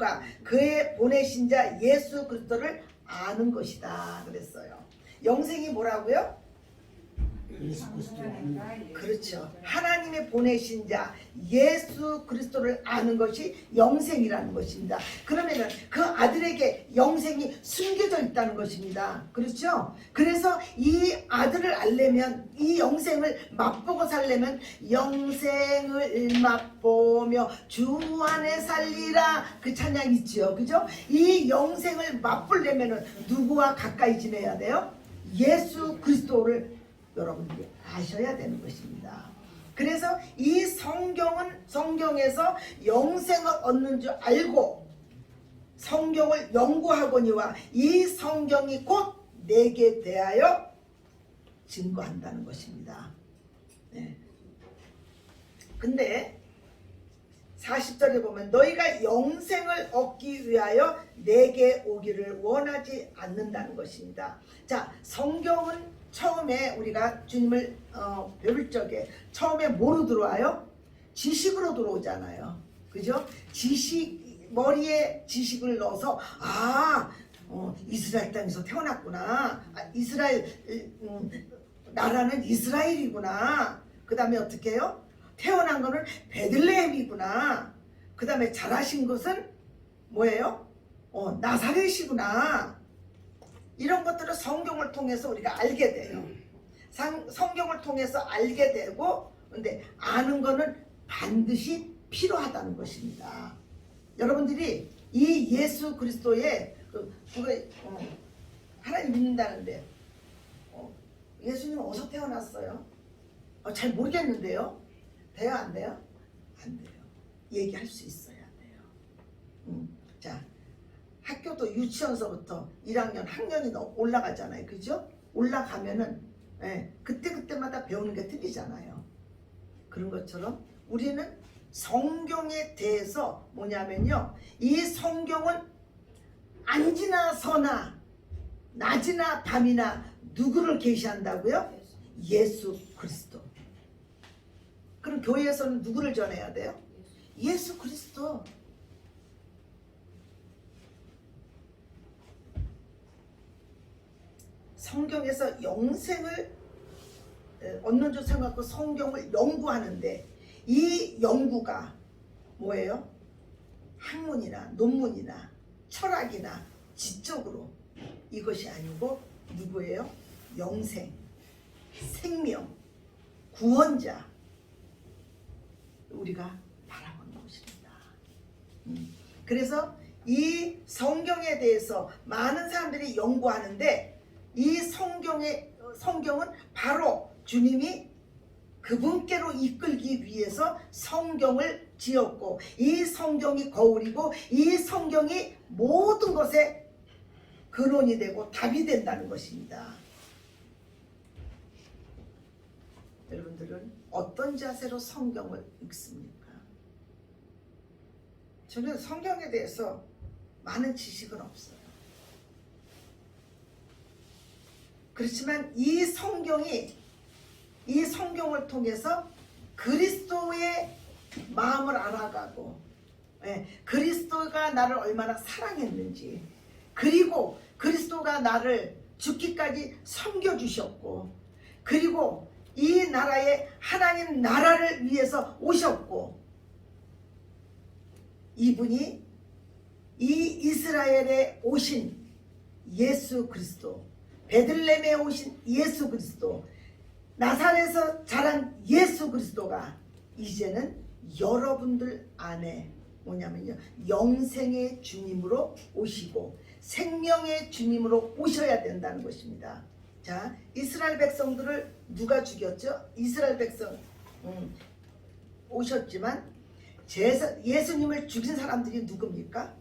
영생과 그의 보내신 자 예수 그리스도를 아는 것이다 그랬어요. 영생이 뭐라고요? 예수 그리스도 그렇죠. 하나님의 보내신 자 예수 그리스도를 아는 것이 영생이라는 것입니다. 그러면은 그 아들에게 영생이 숨겨져 있다는 것입니다. 그렇죠? 그래서 이 아들을 알려면, 이 영생을 맛보고 살려면 영생을 맛보며 주 안에 살리라, 그 찬양 있지요. 그죠? 이 영생을 맛보려면은 누구와 가까이 지내야 돼요? 예수 그리스도를 여러분들이 아셔야 되는 것입니다. 그래서 이 성경에서 영생을 얻는 줄 알고 성경을 연구하거니와 이 성경이 곧 내게 대하여 증거한다는 것입니다. 네. 근데 40절에 보면 너희가 영생을 얻기 위하여 내게 오기를 원하지 않는다는 것입니다. 자, 성경은 처음에 우리가 주님을 배울 적에 처음에 뭐로 들어와요? 지식으로 들어오잖아요. 그죠? 머리에 지식을 넣어서 이스라엘 땅에서 태어났구나. 이스라엘 나라는 이스라엘이구나. 그 다음에 어떻게 해요? 태어난 거는 베들레헴이구나. 그 다음에 자라신 것은 뭐예요? 나사렛이구나. 이런 것들을 성경을 통해서 우리가 알게 돼요. 성경을 통해서 알게 되고, 근데 아는 거는 반드시 필요하다는 것입니다. 여러분들이 이 예수 그리스도의 하나님 믿는다는데 예수님 어디서 태어났어요? 잘 모르겠는데요. 돼요, 안 돼요? 안 돼요. 얘기할 수 있어야 돼요. 자, 학교도 유치원서부터 1학년 학년이 올라가잖아요. 그죠? 올라가면은 그때마다 배우는 게 틀리잖아요. 그런 것처럼 우리는 성경에 대해서 뭐냐면요, 이 성경은 안지나 서나 낮이나 밤이나 누구를 계시한다고요? 예수 그리스도. 그럼 교회에서는 누구를 전해야 돼요? 예수 그리스도. 성경에서 영생을 얻는 줄 생각하고 성경을 연구하는데, 이 연구가 뭐예요? 학문이나 논문이나 철학이나 지적으로 이것이 아니고 누구예요? 영생, 생명, 구원자, 우리가 바라보는 것입니다. 그래서 이 성경에 대해서 많은 사람들이 연구하는데, 이 성경은 바로 주님이 그분께로 이끌기 위해서 성경을 지었고, 이 성경이 거울이고, 이 성경이 모든 것에 근원이 되고 답이 된다는 것입니다. 여러분들은 어떤 자세로 성경을 읽습니까? 저는 성경에 대해서 많은 지식은 없어요. 그렇지만 이 성경을 통해서 그리스도의 마음을 알아가고, 그리스도가 나를 얼마나 사랑했는지, 그리고 그리스도가 나를 죽기까지 섬겨주셨고, 그리고 이 나라에 하나님 나라를 위해서 오셨고, 이분이 이 이스라엘에 오신 예수 그리스도, 베들레헴에 오신 예수 그리스도, 나사렛에서 자란 예수 그리스도가 이제는 여러분들 안에 뭐냐면요, 영생의 주님으로 오시고 생명의 주님으로 오셔야 된다는 것입니다. 자, 이스라엘 백성들을 누가 죽였죠? 이스라엘 백성 오셨지만 예수님을 죽인 사람들이 누굽니까?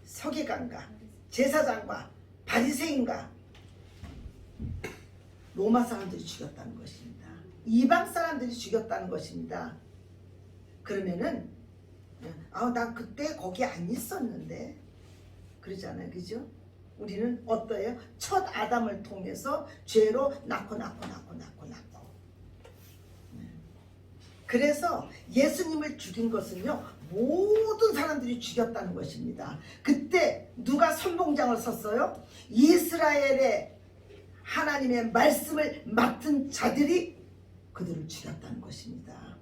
서기관과 제사장과 바리새인과 로마 사람들이 죽였다는 것입니다. 이방 사람들이 죽였다는 것입니다. 그러면은 나 그때 거기 안 있었는데 그러잖아요. 그죠? 우리는 어떠해요? 첫 아담을 통해서 죄로 낳고 그래서 예수님을 죽인 것은요, 모든 사람들이 죽였다는 것입니다. 그때 누가 선봉장을 섰어요? 이스라엘의 하나님의 말씀을 맡은 자들이 그들을 죽였다는 것입니다.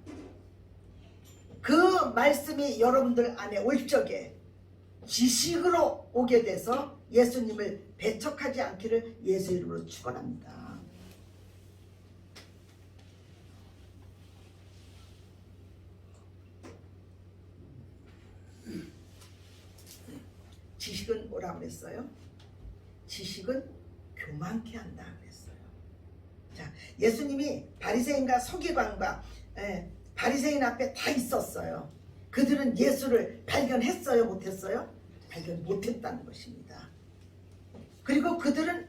그 말씀이 여러분들 안에 올 적에 지식으로 오게 돼서 예수님을 배척하지 않기를 예수 이름으로 축원합니다. 지식은 뭐라고 그랬어요? 지식은 교만케 한다 그랬어요. 자, 예수님이 바리새인과 서기관과 바리새인 앞에 다 있었어요. 그들은 예수를 발견했어요? 못했어요? 발견 못했다는 것입니다. 그리고 그들은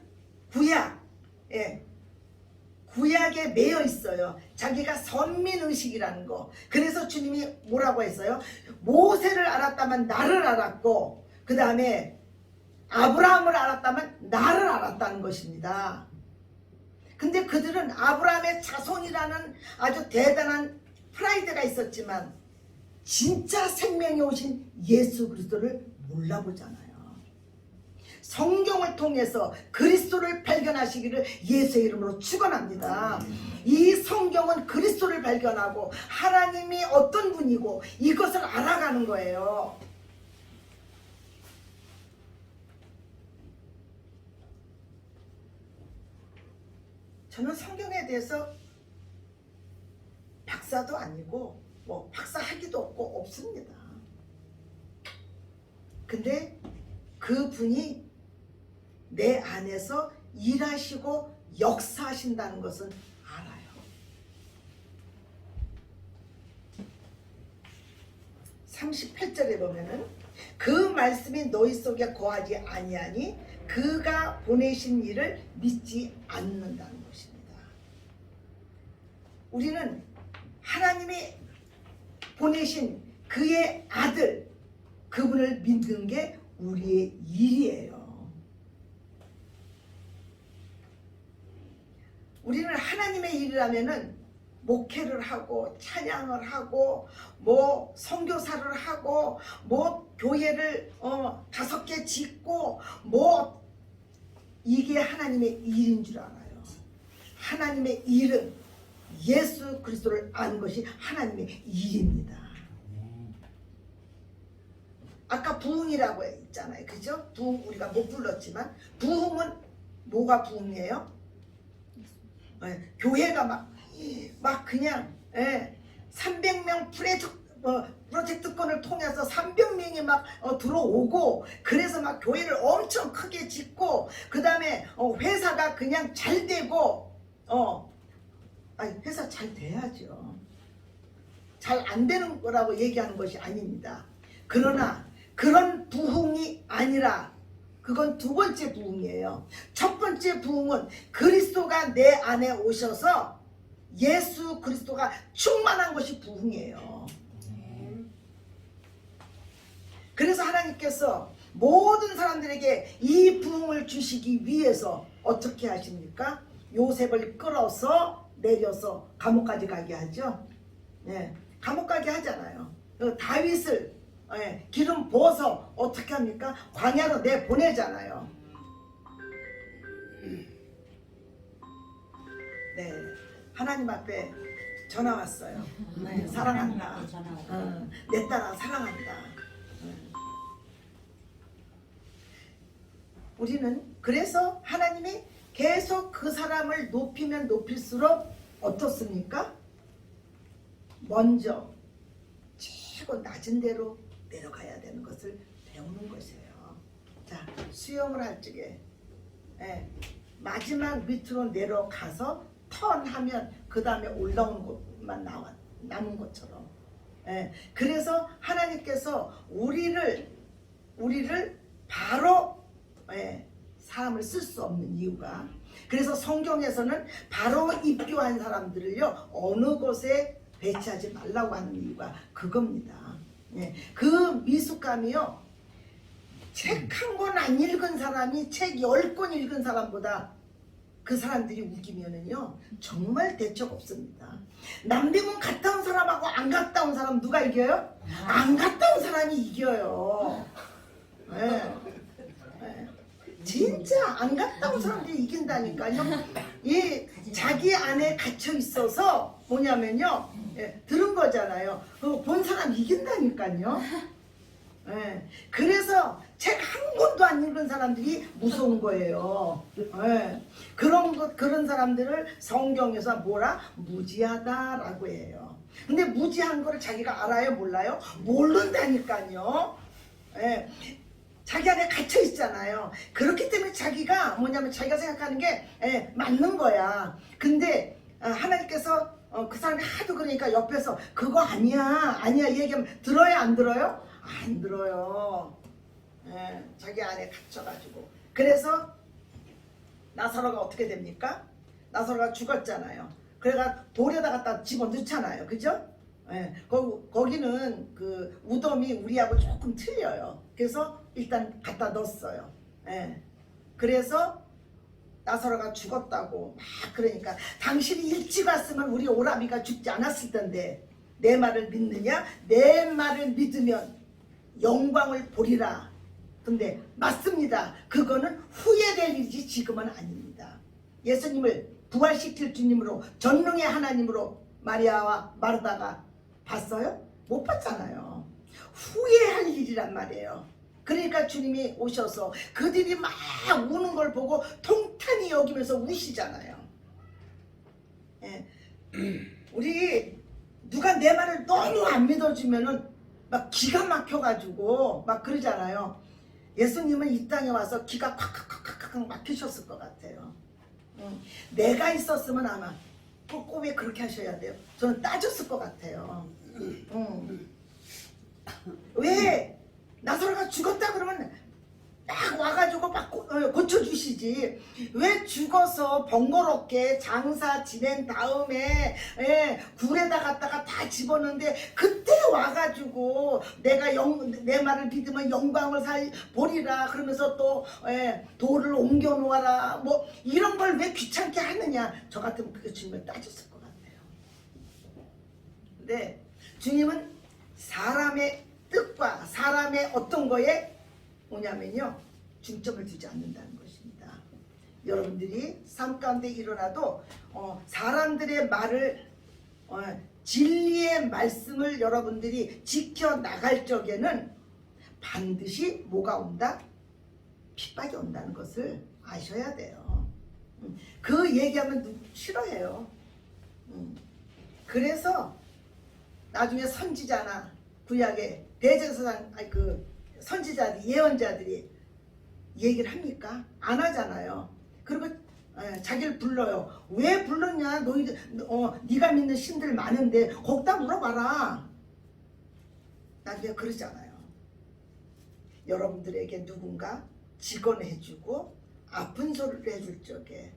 구약에 매여 있어요. 자기가 선민의식이라는 거. 그래서 주님이 뭐라고 했어요? 모세를 알았다면 나를 알았고 그 다음에 아브라함을 알았다면 나를 알았다는 것입니다. 근데 그들은 아브라함의 자손이라는 아주 대단한 프라이드가 있었지만 진짜 생명이 오신 예수 그리스도를 몰라보잖아요. 성경을 통해서 그리스도를 발견하시기를 예수의 이름으로 축원합니다. 이 성경은 그리스도를 발견하고 하나님이 어떤 분이고 이것을 알아가는 거예요. 저는 성경에 대해서 박사도 아니고 뭐 박사 학위도 없습니다. 근데 그분이 내 안에서 일하시고 역사하신다는 것은 알아요. 38절에 보면은 그 말씀이 너희 속에 거하지 아니하니 그가 보내신 일을 믿지 않는다는 것입니다. 우리는 하나님이 보내신 그의 아들 그분을 믿는 게 우리의 일이에요. 우리는 하나님의 일이라면은 목회를 하고 찬양을 하고 뭐 선교사를 하고 뭐 교회를 5개 짓고 뭐 이게 하나님의 일인 줄 알아요. 하나님의 일은 예수 그리스도를 아는 것이 하나님의 일입니다. 아까 부흥이라고 했잖아요. 그죠? 부흥 우리가 못 불렀지만 부흥은 뭐가 부흥이에요? 교회가 막 그냥 300명 프로젝트권을 통해서 300명이 막 들어오고 그래서 막 교회를 엄청 크게 짓고 그 다음에 회사가 그냥 잘 되고 회사 잘 돼야죠. 잘 안 되는 거라고 얘기하는 것이 아닙니다. 그러나 그런 부흥이 아니라 그건 두 번째 부흥이에요. 첫 번째 부흥은 그리스도가 내 안에 오셔서 예수 그리스도가 충만한 것이 부흥이에요. 그래서 하나님께서 모든 사람들에게 이 부흥을 주시기 위해서 어떻게 하십니까? 요셉을 끌어서 내려서 감옥까지 가게 하죠. 감옥 가게 하잖아요. 다윗을 기름 부어서 어떻게 합니까? 광야로 내보내잖아요. 네, 하나님 앞에 전화 왔어요. 사랑한다. 내 딸아 사랑한다. 우리는 그래서 하나님이 계속 그 사람을 높이면 높일수록 어떻습니까? 먼저 최고 낮은 데로 내려가야 되는 것을 배우는 것이에요. 자, 수영을 할 적에 마지막 밑으로 내려가서 턴하면 그 다음에 올라오는 곳만 남은 것처럼 그래서 하나님께서 우리를 바로 사람을 쓸 수 없는 이유가 그래서 성경에서는 바로 입교한 사람들을요 어느 곳에 배치하지 말라고 하는 이유가 그겁니다. 그 미숙감이요 책 한 권 안 읽은 사람이 책 10권 읽은 사람보다 그 사람들이 우기면은요 정말 대책 없습니다. 남대문 갔다 온 사람하고 안 갔다 온 사람 누가 이겨요? 안 갔다 온 사람이 이겨요. 예. 예. 진짜 안 갔다 온 사람들이 이긴다니까요. 이 자기 안에 갇혀 있어서 뭐냐면요, 예, 들은 거잖아요. 그거 본 사람 이긴다니까요. 예. 그래서 책 한 권도 안 읽은 사람들이 무서운 거예요. 예. 그런 사람들을 성경에서 뭐라? 무지하다라고 해요. 근데 무지한 거를 자기가 알아요? 몰라요? 모른다니까요. 예. 자기 안에 갇혀 있잖아요. 그렇기 때문에 자기가 뭐냐면 자기가 생각하는 게 맞는 거야. 근데 하나님께서 그 사람이 하도 그러니까 옆에서 그거 아니야 이 얘기하면 들어요 안 들어요? 안 들어요. 자기 안에 갇혀가지고. 그래서 나사로가 어떻게 됩니까? 나사로가 죽었잖아요. 그래가 돌에다 갖다 집어넣잖아요. 그죠? 거기는 그 무덤이 우리하고 조금 틀려요. 그래서 일단 갖다 넣었어요. 그래서 나사로가 죽었다고 막 그러니까 당신이 일찍 왔으면 우리 오라비가 죽지 않았을 텐데 내 말을 믿느냐? 내 말을 믿으면 영광을 보리라. 근데 맞습니다. 그거는 후회될 일이지 지금은 아닙니다. 예수님을 부활시킬 주님으로 전능의 하나님으로 마리아와 마르다가 봤어요? 못 봤잖아요. 후회할 일이란 말이에요. 그러니까 주님이 오셔서 그들이 막 우는 걸 보고 통탄히 여기면서 우시잖아요. 우리 누가 내 말을 너무 안 믿어주면은 막 기가 막혀가지고 막 그러잖아요. 예수님은 이 땅에 와서 기가 콱콱콱콱 막히셨을 것 같아요. 내가 있었으면 아마 꼭 왜 그렇게 하셔야 돼요? 저는 따졌을 것 같아요. 왜 나사로가 죽었다 그러면 막 와가지고 막 고쳐주시지. 왜 죽어서 번거롭게 장사 지낸 다음에 굴에다 갖다가 다 집었는데 그때 와가지고 내 말을 믿으면 영광을 보리라 그러면서 또 돌을 옮겨 놓아라 뭐 이런 걸 왜 귀찮게 하느냐. 저 같으면 그게 주님을 따졌을 것 같아요. 근데 주님은 사람의 뜻과 사람의 어떤 거에 뭐냐면요 중점을 두지 않는다는 것입니다. 여러분들이 삶 가운데 일어나도 사람들의 말을 진리의 말씀을 여러분들이 지켜나갈 적에는 반드시 뭐가 온다? 핍박이 온다는 것을 아셔야 돼요. 그 얘기하면 싫어해요. 그래서 나중에 선지자나 구약의 대제사장 그 선지자들이 예언자들이 얘기를 합니까? 안 하잖아요. 그리고 자기를 불러요. 왜 불렀냐? 너희들 네가 믿는 신들 많은데 거기다 물어봐라. 나중에 그러잖아요. 여러분들에게 누군가 직언해주고 아픈 소리를 해줄 적에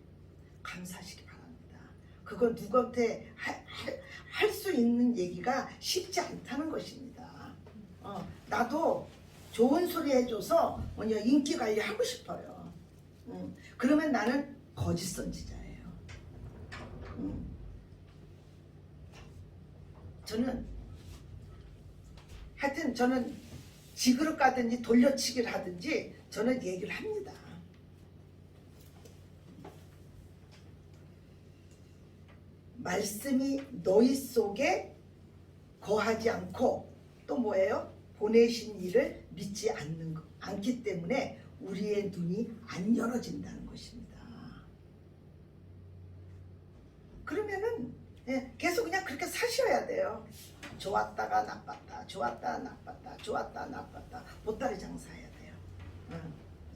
감사하시기 바랍니다. 그건 누구한테 할 수 있는 얘기가 쉽지 않다는 것입니다. 나도 좋은 소리 해줘서 인기 관리 하고 싶어요. 그러면 나는 거짓 선지자예요. 저는 지그릇 가든지 돌려치기를 하든지 저는 얘기를 합니다. 말씀이 너희 속에 거하지 않고 또 뭐예요? 보내신 이를 믿지 않기 때문에 우리의 눈이 안 열어진다는 것입니다. 그러면은 계속 그냥 그렇게 사셔야 돼요. 좋았다가 나빴다, 좋았다 나빴다, 좋았다 나빴다, 보따리 장사해야 돼요.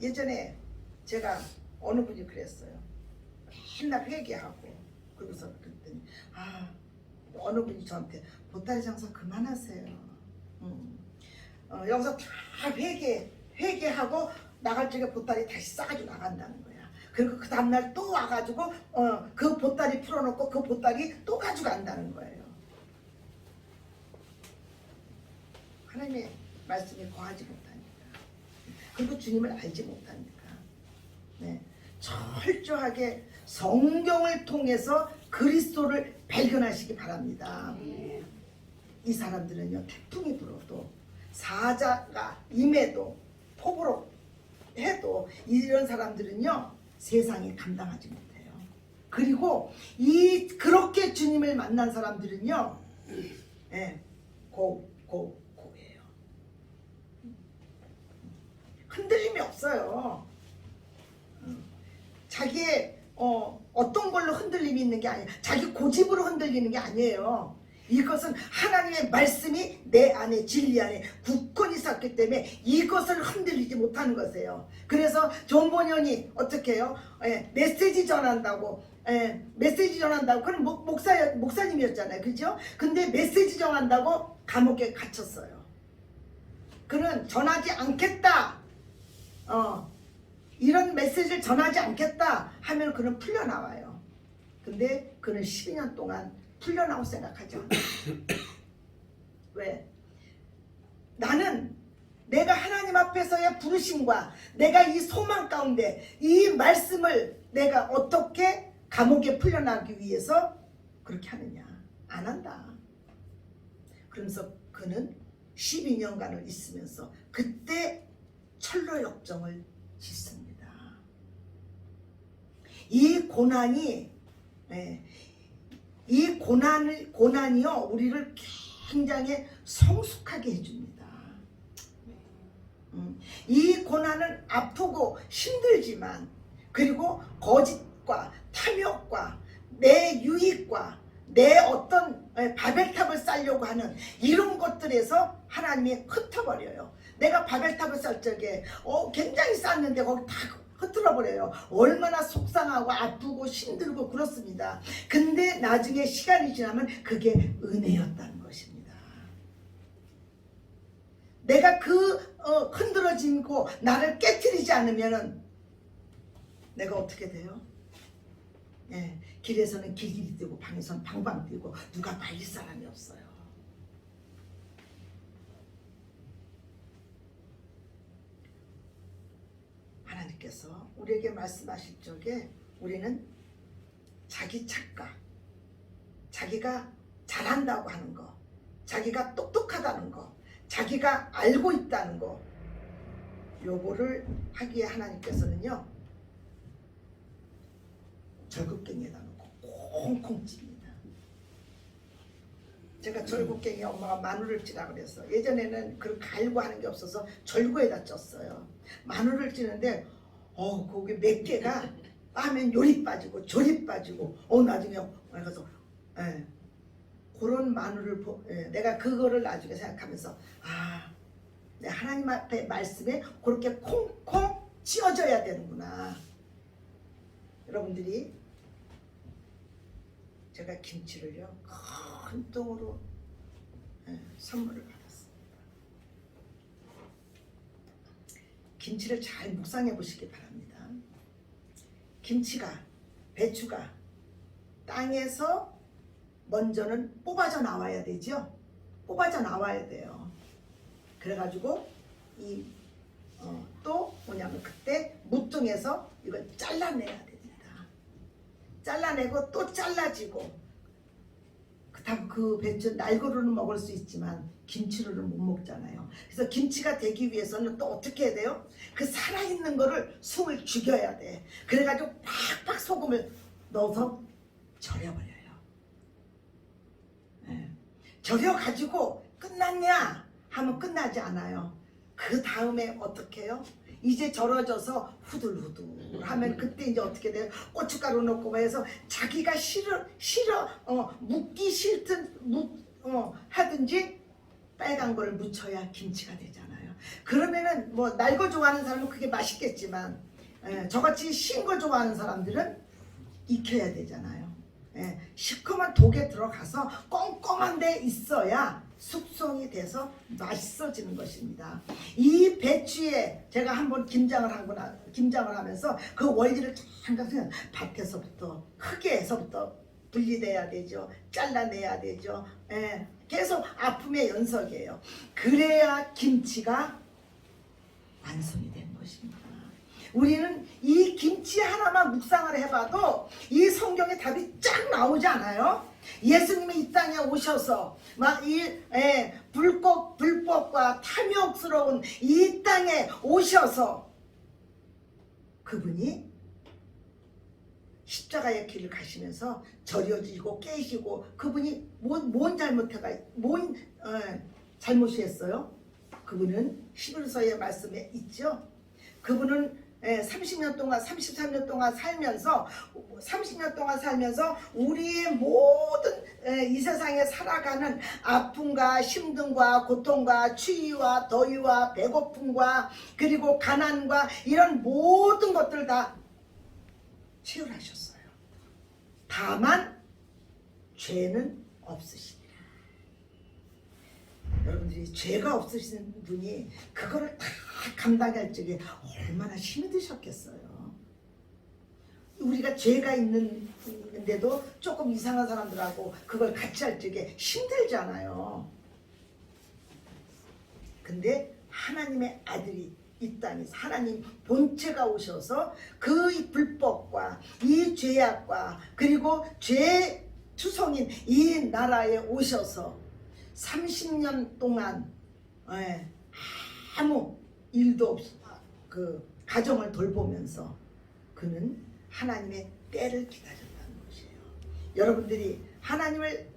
예전에 제가 어느 분이 그랬어요. 맨날 회개하고 그러고서 그랬더니 어느 분이 저한테 보따리 장사 그만하세요. 여기서 다 회개하고 나갈 적에 보따리 다시 싸가지고 나간다는 거야. 그리고 그 다음날 또 와가지고 그 보따리 풀어놓고 그 보따리 또 가져간다는 거예요. 하나님의 말씀에 거하지 못하니까. 그리고 주님을 알지 못하니까. 철저하게 성경을 통해서 그리스도를 발견하시기 바랍니다. 이 사람들은요, 태풍이 불어도 사자가 임해도 폭우로 해도 이런 사람들은요, 세상에 감당하지 못해요. 그리고 그렇게 주님을 만난 사람들은요, 고예요. 흔들림이 없어요. 자기의 어떤 걸로 흔들림이 있는 게 아니에요. 자기 고집으로 흔들리는 게 아니에요. 이것은 하나님의 말씀이 내 안에, 진리 안에 굳건히 섰기 때문에 이것을 흔들리지 못하는 것이에요. 그래서 존 버년이 어떻게 해요? 메시지 전한다고, 그럼 목사님이었잖아요. 그죠? 근데 메시지 전한다고 감옥에 갇혔어요. 그는 전하지 않겠다, 이런 메시지를 전하지 않겠다 하면 그는 풀려나와요. 근데 그는 12년 동안 풀려나올 생각하지 않아요. 왜? 나는 내가 하나님 앞에서의 부르심과 내가 이 소망 가운데 이 말씀을 내가 어떻게 감옥에 풀려나기 위해서 그렇게 하느냐? 안 한다. 그러면서 그는 12년간을 있으면서 그때 철로 역정을 짓습니다. 이 고난이요, 우리를 굉장히 성숙하게 해줍니다. 이 고난은 아프고 힘들지만, 그리고 거짓과 탐욕과 내 유익과 내 어떤 바벨탑을 쌓으려고 하는 이런 것들에서 하나님이 흩어버려요. 내가 바벨탑을 쌓을 적에 굉장히 쌓았는데 거기 다 흩어버려요. 얼마나 속상하고 아프고 힘들고 그렇습니다. 근데 나중에 시간이 지나면 그게 은혜였다는 것입니다. 내가 흔들어지고 나를 깨트리지 않으면 내가 어떻게 돼요? 길에서는 길길이 뛰고 방에서는 방방 뛰고 누가 말릴 사람이 없어요. 하나님께서 우리에게 말씀하실 적에 우리는 자기 착각, 자기가 잘한다고 하는 거, 자기가 똑똑하다는 거, 자기가 알고 있다는 거, 요거를 하기에 하나님께서는요, 절급갱이에다 놓고 콩콩 찝니다. 제가 절급갱이 엄마가 마늘을 찌라 그랬어. 예전에는 그 갈고 하는 게 없어서 절구에다 쪘어요. 마늘을 찌는데 거기 몇 개가 빠면 요리 빠지고 조리 빠지고 나중에 가서 그런 마늘을 내가 그거를 나중에 생각하면서 내 하나님 앞에 말씀에 그렇게 콩콩 찌어져야 되는구나. 여러분들이 제가 김치를요 큰 통으로 선물을 받았습니다. 김치를 잘 묵상해 보시기 바랍니다. 김치가, 배추가 땅에서 먼저는 뽑아져 나와야 되죠. 뽑아져 나와야 돼요. 그래가지고 또 뭐냐면 그때 무통에서 이걸 잘라내야 됩니다. 잘라내고 또 잘라지고, 그렇다고 그 배추 날고로는 먹을 수 있지만 김치로는 못 먹잖아요. 그래서 김치가 되기 위해서는 또 어떻게 해야 돼요? 그 살아있는 거를 숨을 죽여야 돼. 그래가지고 팍팍 소금을 넣어서 절여버려요. 절여가지고 끝났냐 하면 끝나지 않아요. 그 다음에 어떻게 해요? 이제 절어져서 후들후들 하면 그때 이제 어떻게 돼요? 고춧가루 넣고 뭐 해서 자기가 묻기 싫든 하든지 빨간 걸 묻혀야 김치가 되잖아요. 그러면은 뭐 날 거 좋아하는 사람은 그게 맛있겠지만 저같이 신 거 좋아하는 사람들은 익혀야 되잖아요. 시커먼 독에 들어가서 꼼꼼한 데 있어야 숙성이 돼서 맛있어지는 것입니다. 이 배추에 제가 한번 김장을 하면서 그 원리를 잠깐 밭에서부터 흙에서부터 분리돼야 되죠. 잘라내야 되죠. 계속 아픔의 연속이에요. 그래야 김치가 완성이 되는 것입니다. 우리는 이 김치 하나만 묵상을 해봐도 이 성경에 답이 쫙 나오지 않아요? 예수님이 이 땅에 오셔서 막 이 불법과 탐욕스러운 이 땅에 오셔서 그분이 십자가의 길을 가시면서 절여지고 깨시고 그분이 뭔 잘못이 했어요? 그분은 히브리서의 말씀에 있죠. 그분은 30년 동안 33년 동안 살면서 30년 동안 살면서 우리의 모든 이 세상에 살아가는 아픔과 힘듦과 고통과 추위와 더위와 배고픔과 그리고 가난과 이런 모든 것들을 다 치유하셨어요. 다만 죄는 없으시니라. 여러분들이 죄가 없으신 분이 그거를 다 감당할 적에 얼마나 힘이 드셨겠어요. 우리가 죄가 있는데도 조금 이상한 사람들하고 그걸 같이 할 적에 힘들잖아요. 근데 하나님의 아들이 이 땅에서 하나님 본체가 오셔서 그 불법과 이 죄악과 그리고 죄 투성인 이 나라에 오셔서 30년 동안 아무 일도 없이 그 가정을 돌보면서 그는 하나님의 때를 기다렸다는 것이에요. 여러분들이 하나님을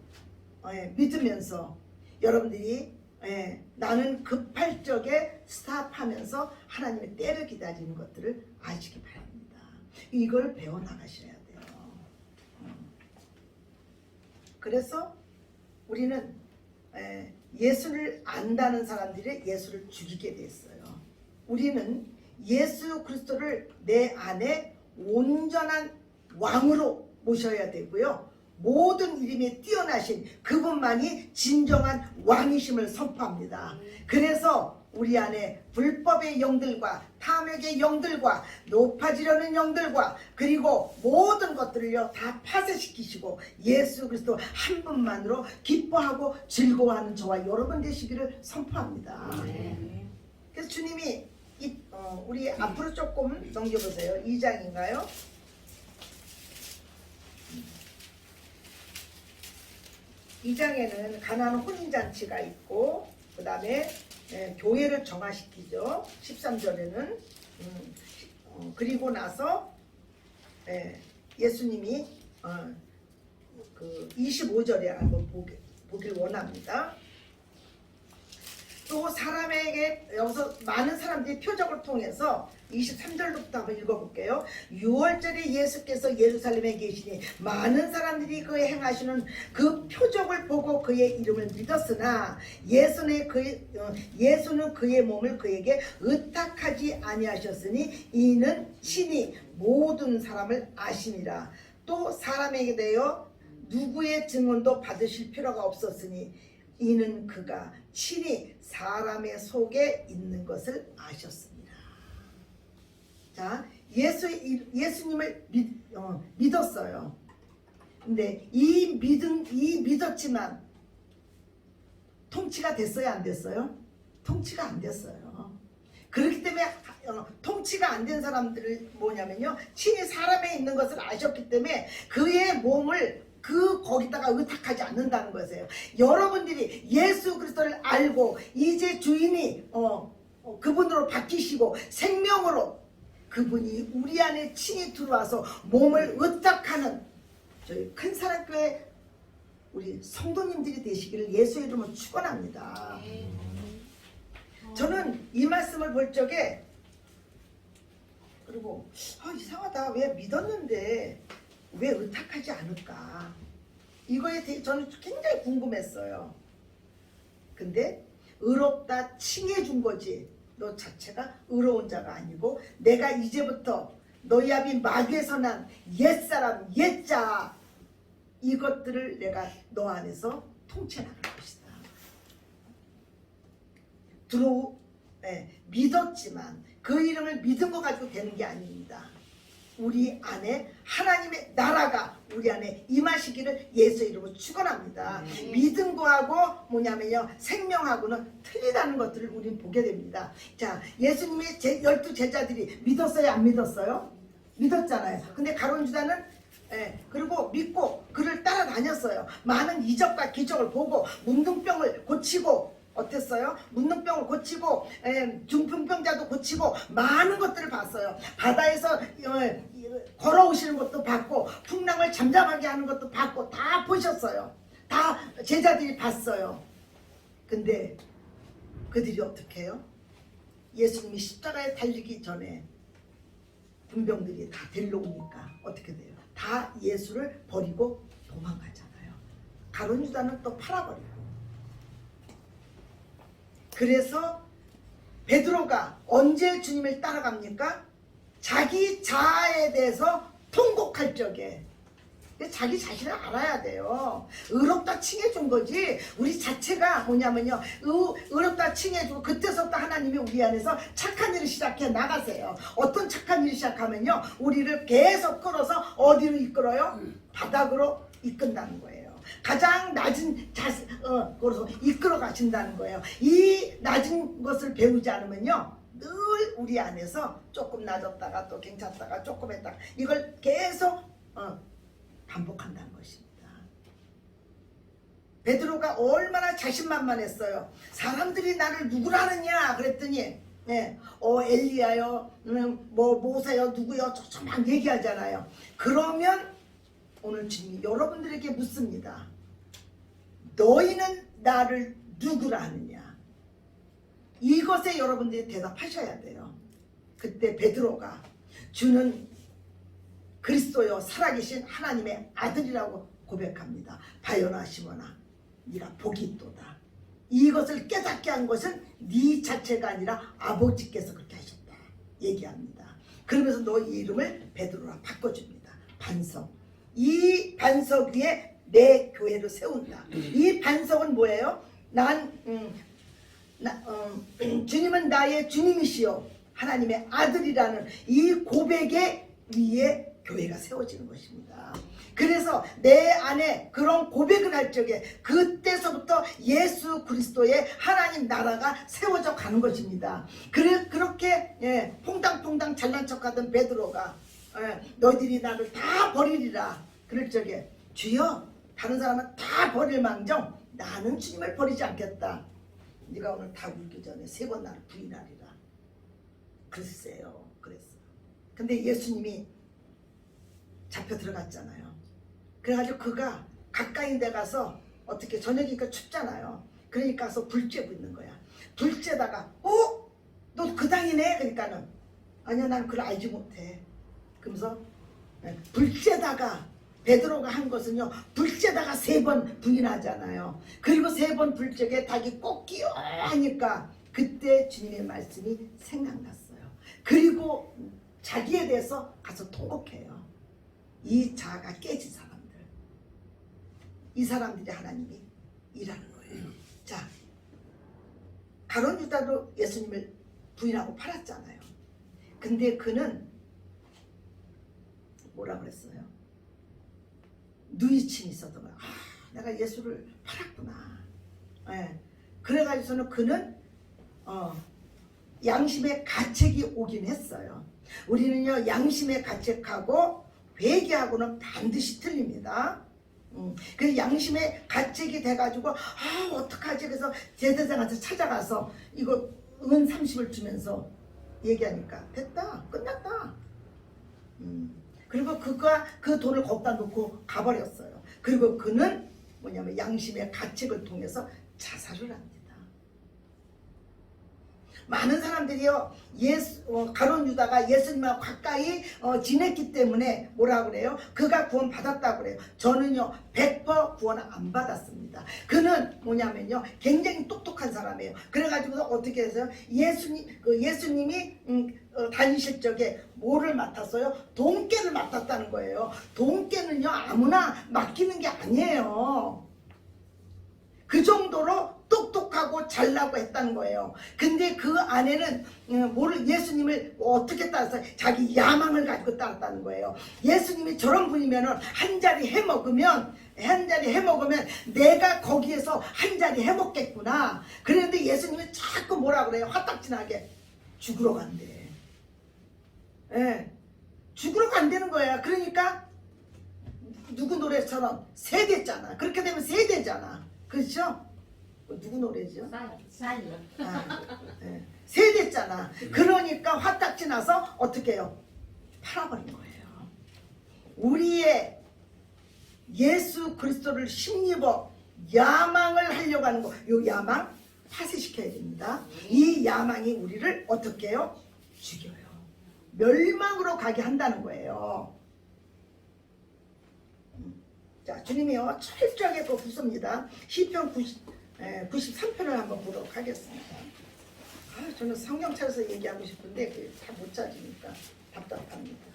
믿으면서 여러분들이 나는 급할 적에 스탑하면서 하나님의 때를 기다리는 것들을 아시기 바랍니다. 이걸 배워나가셔야 돼요. 그래서 우리는 예수를 안다는 사람들이 예수를 죽이게 됐어요. 우리는 예수 그리스도를 내 안에 온전한 왕으로 모셔야 되고요. 모든 이름에 뛰어나신 그분만이 진정한 왕이심을 선포합니다. 그래서 우리 안에 불법의 영들과 탐욕의 영들과 높아지려는 영들과 그리고 모든 것들을요 다 파쇄시키시고 예수 그리스도 한 분만으로 기뻐하고 즐거워하는 저와 여러분 되시기를 선포합니다. 그래서 주님이 우리 앞으로 조금 넘겨보세요. 2장인가요? 2장에는 가나안 혼인잔치가 있고 그 다음에 교회를 정화시키죠. 13절에는 그리고 나서 예수님이 그 25절에 한번 보길 원합니다. 또 사람에게 여기서 많은 사람들이 표적을 통해서 23절부터 한번 읽어볼게요. 6월절에 예수께서 예루살렘에 계시니 많은 사람들이 그의 행하시는 그 표적을 보고 그의 이름을 믿었으나 예수는 그의 몸을 그에게 의탁하지 아니하셨으니 이는 친히 모든 사람을 아시니라. 또 사람에게 대하여 누구의 증언도 받으실 필요가 없었으니 이는 그가 친히 사람의 속에 있는 것을 아셨습니다. 자, 예수님을 믿었어요. 근데 믿었지만 통치가 됐어요, 안 됐어요? 통치가 안 됐어요. 그렇기 때문에 통치가 안 된 사람들은 뭐냐면요, 친히 사람에 있는 것을 아셨기 때문에 그의 몸을 거기다가 의탁하지 않는다는 것이에요. 여러분들이 예수 그리스도를 알고 이제 주인이 그분으로 바뀌시고 생명으로 그분이 우리 안에 친히 들어와서 몸을 의탁하는 저희 큰사랑교회 우리 성도님들이 되시기를 예수의 이름으로 축원합니다. 저는 이 말씀을 볼 적에 그리고 이상하다, 왜 믿었는데 왜 의탁하지 않을까? 이거에 대해 저는 굉장히 궁금했어요. 근데 의롭다 칭해준 거지 너 자체가 의로운 자가 아니고 내가 이제부터 너희 아비 마귀에서 난 옛사람 옛자 이것들을 내가 너 안에서 통치 나갈 것이다. 믿었지만 그 이름을 믿은 거 가지고 되는 게 아닙니다. 우리 안에 하나님의 나라가 우리 안에 임하시기를 예수 이름으로 축원합니다. 믿음 거하고 뭐냐면요, 생명하고는 틀리다는 것들을 우리는 보게 됩니다. 자, 예수님의 12 제자들이 믿었어요, 안 믿었어요? 믿었잖아요. 근데 가룟 유다는 그리고 믿고 그를 따라다녔어요. 많은 이적과 기적을 보고 문둥병을 고치고 어땠어요? 문둥병을 고치고 중풍병자도 고치고 많은 것들을 봤어요. 바다에서 걸어오시는 것도 봤고 풍랑을 잠잠하게 하는 것도 봤고 다 보셨어요. 다 제자들이 봤어요. 근데 그들이 어떻게 해요? 예수님이 십자가에 달리기 전에 군병들이 다 데리러 오니까 어떻게 돼요? 다 예수를 버리고 도망가잖아요. 가룟 유다는 또 팔아버려요. 그래서 베드로가 언제 주님을 따라갑니까? 자기 자아에 대해서 통곡할 적에. 자기 자신을 알아야 돼요. 의롭다 칭해준 거지 우리 자체가 뭐냐면요, 의롭다 칭해주고 그때서부터 하나님이 우리 안에서 착한 일을 시작해 나가세요. 어떤 착한 일을 시작하면요, 우리를 계속 끌어서 어디로 이끌어요? 바닥으로 이끈다는 거예요. 가장 낮은 곳으로 이끌어 가신다는 거예요. 이 낮은 것을 배우지 않으면요, 늘 우리 안에서 조금 낮았다가 또 괜찮다가 조금 했다가 이걸 계속 반복한다는 것입니다. 베드로가 얼마나 자신만만했어요. 사람들이 나를 누구라느냐 그랬더니 엘리야요, 뭐 모세요, 누구요, 막 얘기하잖아요. 그러면 오늘 주님이 여러분들에게 묻습니다. 너희는 나를 누구라 하느냐? 이것에 여러분들이 대답하셔야 돼요. 그때 베드로가 주는 그리스도여 살아계신 하나님의 아들이라고 고백합니다. 바요나 시모나 네가 복이 있도다. 이것을 깨닫게 한 것은 네 자체가 아니라 아버지께서 그렇게 하셨다 얘기합니다. 그러면서 너희 이름을 베드로라 바꿔줍니다. 반석. 이 반석 위에 내 교회를 세운다. 이 반석은 뭐예요? 주님은 나의 주님이시요 하나님의 아들이라는 이 고백의 위에 교회가 세워지는 것입니다. 그래서 내 안에 그런 고백을 할 적에 그때서부터 예수 그리스도의 하나님 나라가 세워져 가는 것입니다. 그렇게 퐁당퐁당 잘난 척하던 베드로가 너희들이 나를 다 버리리라 그럴 적에 주여 다른 사람은 다 버릴 망정 나는 주님을 버리지 않겠다. 네가 오늘 다 울기 전에 3번 나를 부인하리라. 글쎄요 그랬어요. 근데 예수님이 잡혀 들어갔잖아요. 그래가지고 그가 가까이 데 가서 어떻게 저녁이니까 춥잖아요. 그러니까 가서 불 쬐고 있는 거야. 불 쬐다가 너 그 당이네? 그러니까는 아니야 난 그걸 알지 못해. 그러면서 불 쬐다가 베드로가 한 것은요, 불 쬐다가 3번 부인하잖아요. 그리고 3번 불 쬐게 닭이 꼭 끼어 하니까 그때 주님의 말씀이 생각났어요. 그리고 자기에 대해서 가서 통곡해요. 이 자아가 깨진 사람들, 이 사람들이 하나님이 일하는 거예요. 자, 가룟 유다도 예수님을 부인하고 팔았잖아요. 근데 그는 뭐라 그랬어요? 누이친이 있었던 거야. 내가 예수를 팔았구나. 그래가지고서는 그는 양심의 가책이 오긴 했어요. 우리는요 양심의 가책하고 회개하고는 반드시 틀립니다. 그래서 양심의 가책이 돼가지고 어떡하지? 그래서 제사장한테 찾아가서 이거 은 30을 주면서 얘기하니까 됐다 끝났다. 그리고 그가 그 돈을 거기다 놓고 가버렸어요. 그리고 그는 뭐냐면 양심의 가책을 통해서 자살을 합니다. 많은 사람들이요 가룟 유다가 예수님과 가까이 지냈기 때문에 뭐라 그래요? 그가 구원 받았다고 그래요. 저는요 100% 구원 안 받았습니다. 그는 뭐냐면요 굉장히 똑똑한 사람이에요. 그래가지고 어떻게 해서요 예수님이 다니실 적에 뭐를 맡았어요? 돈깨를 맡았다는 거예요. 돈깨는요 아무나 맡기는 게 아니에요. 그 정도로 똑똑하고 잘나고 했다는 거예요. 근데 그 안에는 예수님을 어떻게 따라서 자기 야망을 가지고 따랐다는 거예요. 예수님이 저런 분이면은 한 자리 해 먹으면 내가 거기에서 한 자리 해 먹겠구나. 그랬는데 예수님이 자꾸 뭐라 그래요? 화딱지나게 죽으러 간대. 예, 죽으러 간다는 거야. 그러니까 누구 노래처럼 세대잖아. 그렇게 되면 세대잖아. 그렇죠? 누구 노래죠? 살려. 네. 세대잖아. 그러니까 화딱지 나서 어떻게 해요? 팔아버린 거예요. 우리의 예수 그리스도를 힘입어 야망을 하려고 하는 거, 요 야망 파쇄시켜야 됩니다. 이 야망이 우리를 어떻게 해요? 죽여요. 멸망으로 가게 한다는 거예요. 자, 주님이요 철저하게 그 붙습니다. 시편 93편을 한번 보도록 하겠습니다. 저는 성경 찾아서 얘기하고 싶은데 다 못 찾으니까 답답합니다.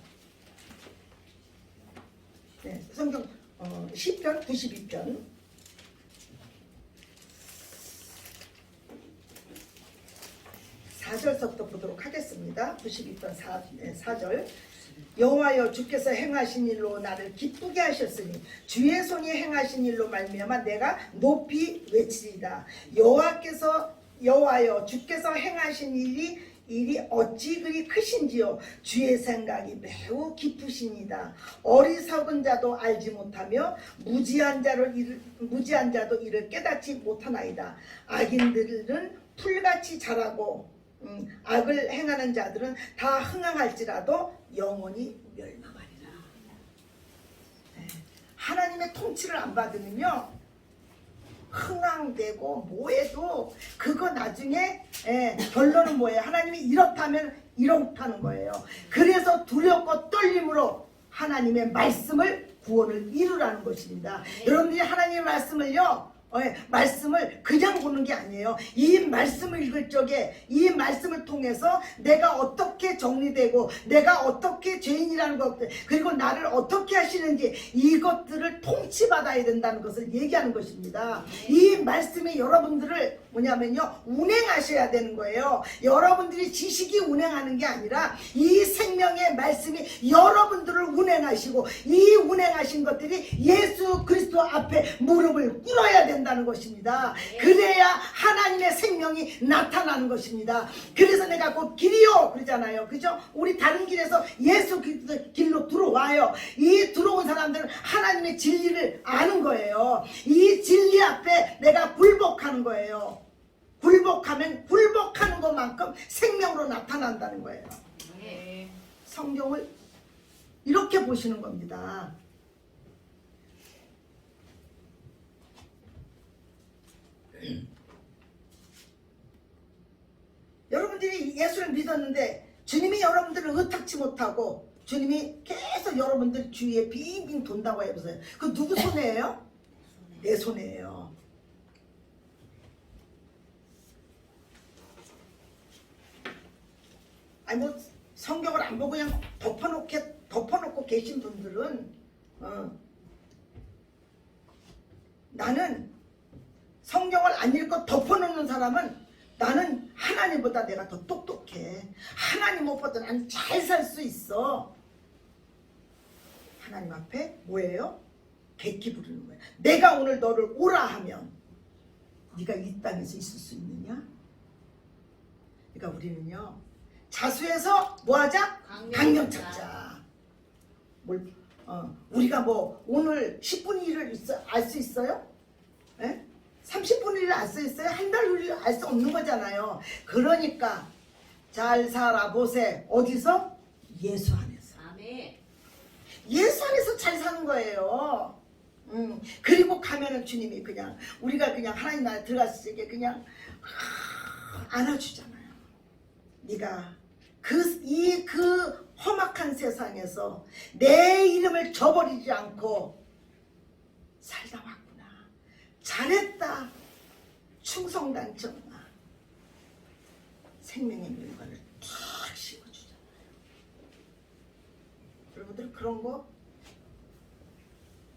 네, 성경 시편 92편 4절서부터 보도록 하겠습니다. 92편 4절. 여호와여 주께서 행하신 일로 나를 기쁘게 하셨으니 주의 손이 행하신 일로 말미암아 내가 높이 외치리이다. 여호와여 주께서 행하신 일이 어찌 그리 크신지요. 주의 생각이 매우 깊으시니다. 어리석은 자도 알지 못하며 무지한 자도 이를 깨닫지 못하나이다. 악인들은 풀같이 자라고 악을 행하는 자들은 다 흥황할지라도 영원히 멸망하리라. 네. 하나님의 통치를 안 받으면요 흥황되고 뭐해도 그거 나중에 결론은 뭐예요? 하나님이 이렇다면 이렇다는 거예요. 그래서 두렵고 떨림으로 하나님의 말씀을 구원을 이루라는 것입니다. 여러분들이 하나님의 말씀을요 말씀을 그냥 보는 게 아니에요. 이 말씀을 읽을 적에 이 말씀을 통해서 내가 어떻게 정리되고 내가 어떻게 죄인이라는 것 그리고 나를 어떻게 하시는지 이것들을 통치받아야 된다는 것을 얘기하는 것입니다. 이 말씀이 여러분들을 뭐냐면요 운행하셔야 되는 거예요. 여러분들이 지식이 운행하는 게 아니라 이 생명의 말씀이 여러분들을 운행하시고 이 운행하신 것들이 예수 그리스도 앞에 무릎을 꿇어야 된다는 것입니다. 그래야 하나님의 생명이 나타나는 것입니다. 그래서 내가 곧 길이요 그러잖아요. 그죠? 우리 다른 길에서 예수 그리스도 길로 들어와요. 이 들어온 사람들은 하나님의 진리를 아는 거예요. 이 진리 앞에 내가 굴복하는 거예요. 굴복하면 굴복하는 것만큼 생명으로 나타난다는 거예요. 성경을 이렇게 보시는 겁니다. 여러분들이 예수를 믿었는데 주님이 여러분들을 의탁치 못하고 주님이 계속 여러분들 주위에 빙빙 돈다고 해보세요. 그 누구 손해예요? 내 손해예요. 아니 뭐 성경을 안 보고 그냥 덮어놓고 계신 분들은 나는 성경을 안 읽고 덮어놓는 사람은 나는 하나님보다 내가 더 똑똑해. 하나님 무엇보다 나는 잘 살 수 있어. 하나님 앞에 뭐예요? 객기 부르는 거예요. 내가 오늘 너를 오라 하면 네가 이 땅에서 있을 수 있느냐? 그러니까 우리는요 자수해서 뭐하자? 강령 찾자. 우리가 뭐 오늘 10분 일을 알 수 있어요? 에? 30분 일을 알 수 있어요? 한 달 일을 알 수 없는 거잖아요. 그러니까 잘 살아보세. 어디서? 예수 안에서. 아멘. 예수 안에서 잘 사는 거예요. 그리고 가면은 주님이 그냥 우리가 그냥 하나님 나라에 들어갔을 때 그냥 안아주잖아요. 네가 그 험악한 세상에서 내 이름을 저버리지 않고 살다 왔구나. 잘했다. 충성당쳤나. 생명의 물건을 탁 씌워주잖아요. 여러분들 그런 거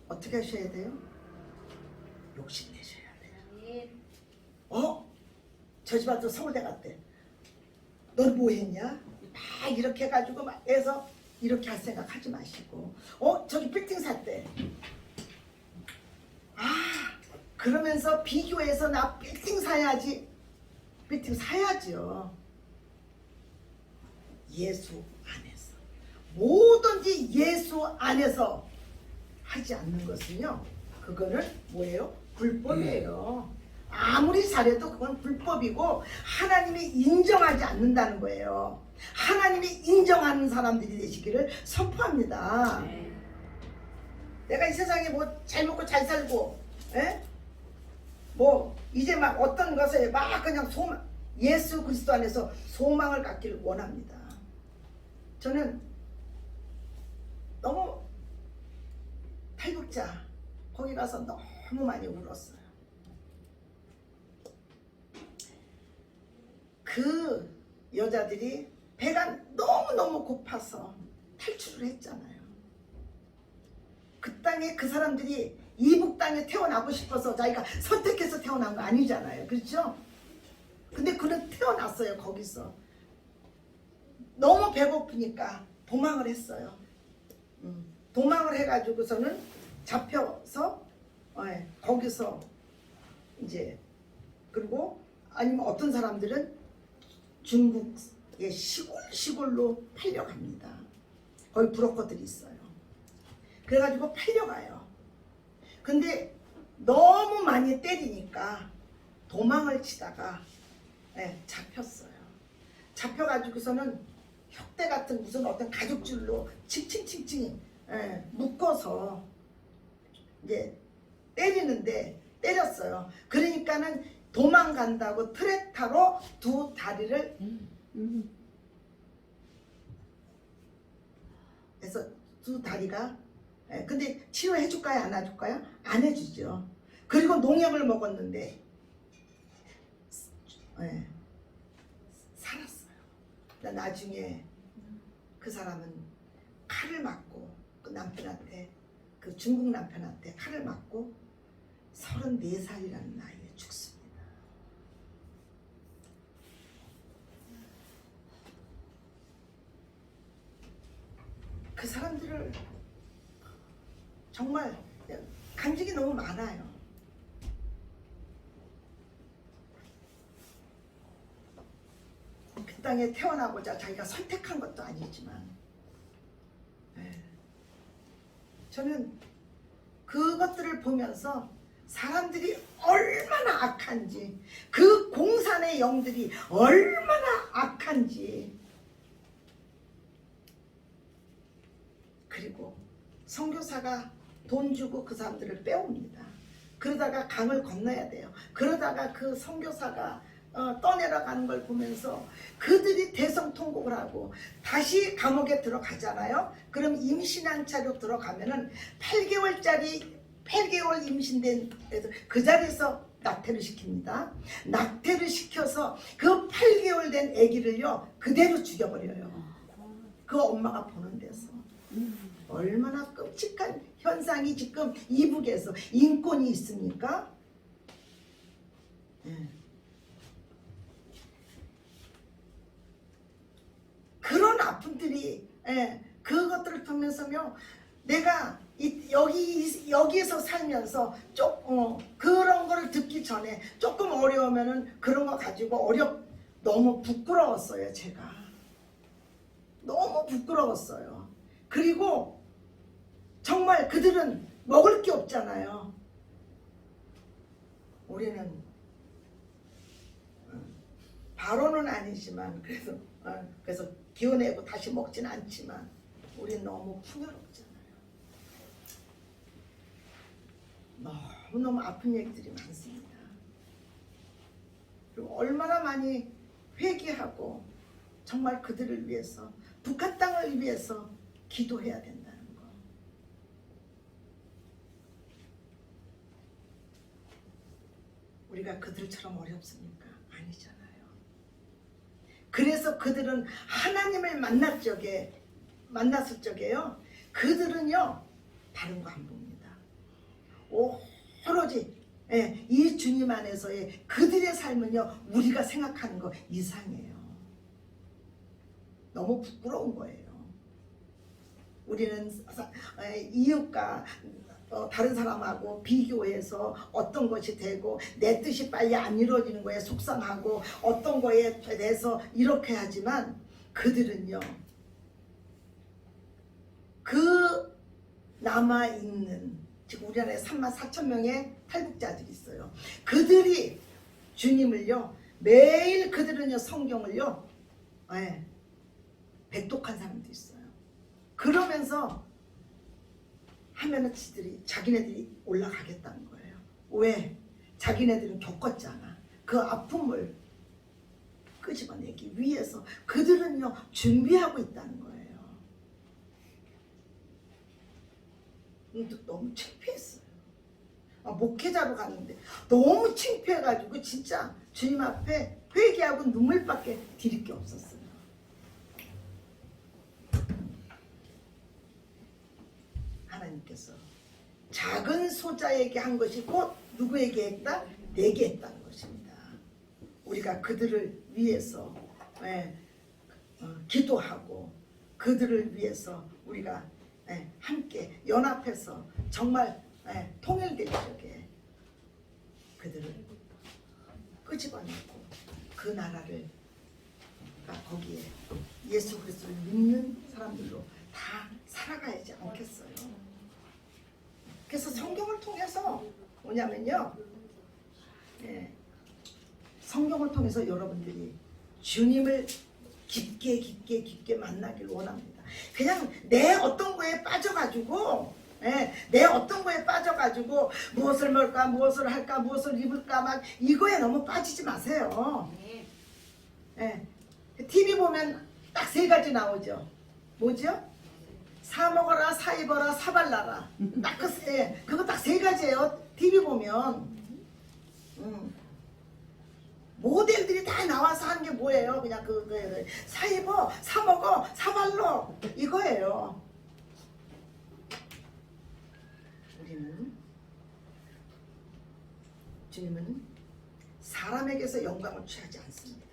어떻게 하셔야 돼요? 욕심내셔야 돼요. 저 집 아들 서울대 갔대. 넌 뭐 했냐? 막 이렇게 해가지고 막 해서 이렇게 할 생각 하지 마시고 저기 빌딩 샀대. 그러면서 비교해서 나 빌딩 사야지. 빌딩 사야지요. 예수 안에서 뭐든지 예수 안에서 하지 않는 것은요, 그거는 뭐예요? 불법이에요. 아무리 잘해도 그건 불법이고 하나님이 인정하지 않는다는 거예요. 하나님이 인정하는 사람들이 되시기를 선포합니다. 내가 이 세상에 뭐 잘 먹고 잘 살고, 뭐 이제 막 어떤 것에 막 그냥 예수 그리스도 안에서 소망을 갖기를 원합니다. 저는 너무 탈북자 거기 가서 너무 많이 울었어요. 그 여자들이 배가 너무너무 고파서 탈출을 했잖아요. 그 땅에 그 사람들이 이북 땅에 태어나고 싶어서 자기가 선택해서 태어난 거 아니잖아요. 그렇죠? 근데 그는 태어났어요. 거기서 너무 배고프니까 도망을 했어요. 도망을 해가지고서는 잡혀서 거기서 이제, 그리고 아니면 어떤 사람들은 중국의 시골로 팔려갑니다. 거기 브로커들이 있어요. 그래가지고 팔려가요. 근데 너무 많이 때리니까 도망을 치다가 잡혔어요. 잡혀가지고서는 혁대 같은 무슨 어떤 가죽줄로 칭칭칭칭 묶어서 이제 때렸어요. 그러니까는 도망간다고 트랙타로 두 다리를 해서 두 다리가, 근데 치료해 줄까요? 안 해줄까요? 안 해주죠. 그리고 농약을 먹었는데 살았어요. 나중에 그 사람은 칼을 맞고 그 남편한테, 그 중국 남편한테 칼을 맞고 34살이라는 나이에 죽습니다. 그 사람들을 정말 간직이 너무 많아요. 그 땅에 태어나고자 자기가 선택한 것도 아니지만, 저는 그것들을 보면서 사람들이 얼마나 악한지, 그 공산의 영들이 얼마나 악한지, 그리고 선교사가 돈 주고 그 사람들을 빼옵니다. 그러다가 강을 건너야 돼요. 그러다가 그 선교사가 떠내려가는 걸 보면서 그들이 대성통곡을 하고 다시 감옥에 들어가잖아요. 그럼 임신한차로 들어가면은 8개월 임신된 그 자리에서 낙태를 시킵니다. 낙태를 시켜서 그 8개월 된 아기를요 그대로 죽여버려요. 그 엄마가 보는 데서. 얼마나 끔찍한 현상이 지금 이북에서 인권이 있습니까? 그런 아픔들이, 그것들을 통해서요 내가 여기에서 살면서 그런 거를 듣기 전에 조금 어려우면은 그런 거 가지고 너무 부끄러웠어요. 제가 너무 부끄러웠어요. 그리고 정말 그들은 먹을 게 없잖아요. 우리는 바로는 아니지만 그래서 기어내고 다시 먹지는 않지만 우리는 너무 풍요롭잖아요. 너무너무 아픈 얘기들이 많습니다. 그리고 얼마나 많이 회개하고 정말 그들을 위해서, 북한 땅을 위해서 기도해야 된다는 거. 우리가 그들처럼 어렵습니까? 아니잖아요. 그래서 그들은 하나님을 만났을 적에요 그들은요 다른 거 안 봅니다. 오로지 예, 이 주님 안에서의 그들의 삶은요 우리가 생각하는 거 이상해요. 너무 부끄러운 거예요. 우리는 이웃과 다른 사람하고 비교해서 어떤 것이 되고 내 뜻이 빨리 안 이루어지는 거에 속상하고 어떤 거에 대해서 이렇게 하지만 그들은요 그 남아있는 지금 우리나라에 34,000명의 탈북자들이 있어요. 그들이 주님을요 매일 그들은요 성경을요 배독한 사람도 있어요. 그러면서 하면은 자기네들이 올라가겠다는 거예요. 왜? 자기네들은 겪었잖아. 그 아픔을 끄집어내기 위해서 그들은요 준비하고 있다는 거예요. 너무 창피했어요. 목회자로 갔는데 너무 창피해가지고 진짜 주님 앞에 회개하고 눈물밖에 드릴 게 없었어요. 하나님께서 작은 소자에게 한 것이 곧 누구에게 했다? 내게 했다는 것입니다. 우리가 그들을 위해서 기도하고 그들을 위해서 우리가 함께 연합해서 정말 통일될 적에 그들을 끄집어내고 그 나라를 거기에 예수 그리스도를 믿는 사람들로 다 살아가야지 않겠어요. 그래서 성경을 통해서 뭐냐면요 성경을 통해서 여러분들이 주님을 깊게 만나길 원합니다. 그냥 내 어떤 거에 빠져가지고 무엇을 먹을까 무엇을 할까 무엇을 입을까 막 이거에 너무 빠지지 마세요. TV 보면 딱 세 가지 나오죠. 뭐죠? 사 먹어라, 사 입어라, 사 발라라. 딱 그거 딱 세 가지예요. TV 보면 모델들이 다 나와서 하는 게 뭐예요? 그냥 사 입어, 사 먹어, 사 발로 이거예요. 주님은 사람에게서 영광을 취하지 않습니다.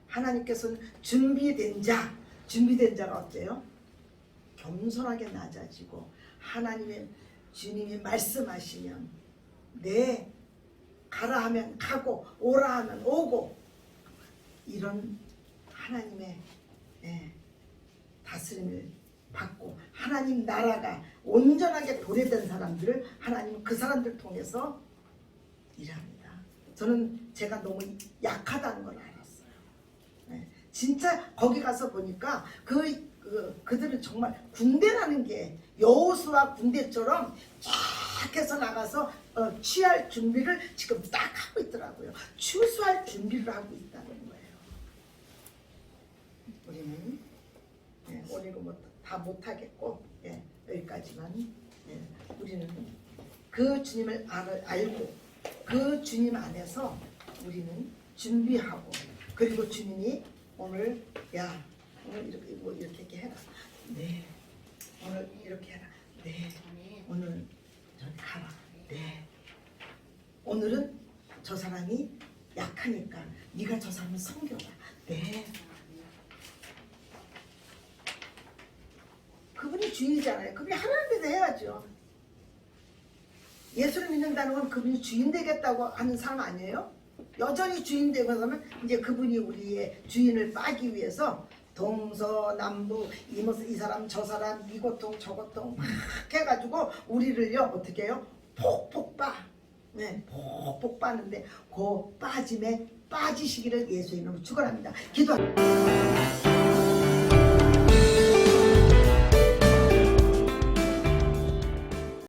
하나님께서는 준비된 자가 어때요? 겸손하게 낮아지고 주님이 말씀하시면 가라 하면 가고 오라 하면 오고 이런 하나님의 다스림을 받고 하나님 나라가 온전하게 도래된 사람들을 하나님은 그 사람들 통해서 일합니다. 저는 제가 너무 약하다는 걸 알았어요. 진짜 거기 가서 보니까 그들은 정말 군대라는 게 여호수아 군대처럼 쫙 해서 나가서 취할 준비를 지금 딱 하고 있더라고요. 추수할 준비를 하고 있다는 거예요. 우리는 오늘 뭐 다 못하겠고 여기까지만. 우리는 그 주님을 알고 그 주님 안에서 우리는 준비하고 그리고 주님이 오늘 이렇게 해라. 네. 오늘 이렇게 해라. 네. 오늘 저기 가라. 네. 오늘은 저 사람이 약하니까 네가 저 사람을 섬겨라. 네. 그분이 주인이잖아요. 그분이 하라는 대로 해야죠. 예수를 믿는다는 건 그분이 주인 되겠다고 하는 사람 아니에요? 여전히 주인 되고 하면 이제 그분이 우리의 주인을 빠기 위해서 동서남북 이 사람 저 사람 이 고통 저 고통 막 해가지고 우리를요 어떻게 해요? 폭폭 빠. 폭폭 빠는데 그 빠짐에 빠지시기를 예수의 이름으로 축원합니다. 기도합니다.